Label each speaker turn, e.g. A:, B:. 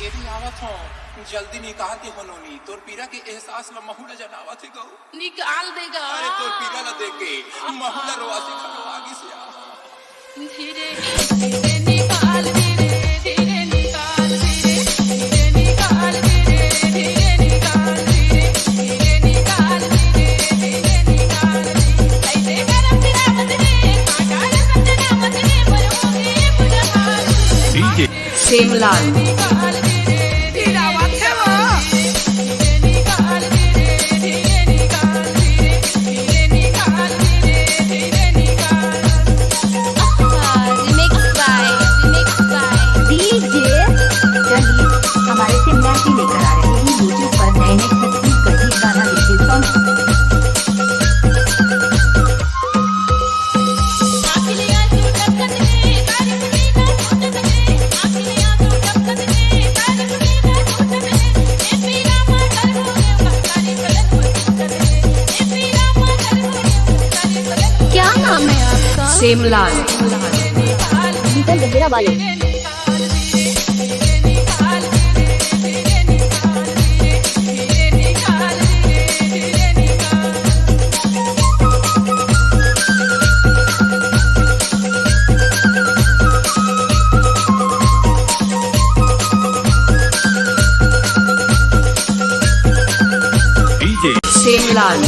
A: एरी आवत हो जल्दी निकाल के बनोनी तोर पीरा के एहसास ला महुला जनावत है गौ
B: निकाल देगा।
A: अरे तोर पीरा ला देख के महुला रोवासी खलो आगे से आ
B: धीरे धीरे निकाल धीरे धीरे निकाल धीरे निकाल धीरे धीरे निकाल धीरे धीरे निकाल धीरे धीरे निकाल ऐसे करम तेरा बदले काटा सजना बदले मरोगे बुढ़ाल
C: डीजे सेमलाल
B: निकाल धीरे धीरे आवाज है निकाल धीरे धीरे निकाल धीरे धीरे निकाल धीरे धीरे निकाल
D: डीजे चलिए हमारे सिमला की लेकर आ रहे हैं यूट्यूब पर नए नए छत्तीसगढ़ी गाना लिखे सॉन्ग।
B: क्या नाम है आपका?
C: सेमलाल
D: गीता गजरा वाले
C: डीजे सेमलाल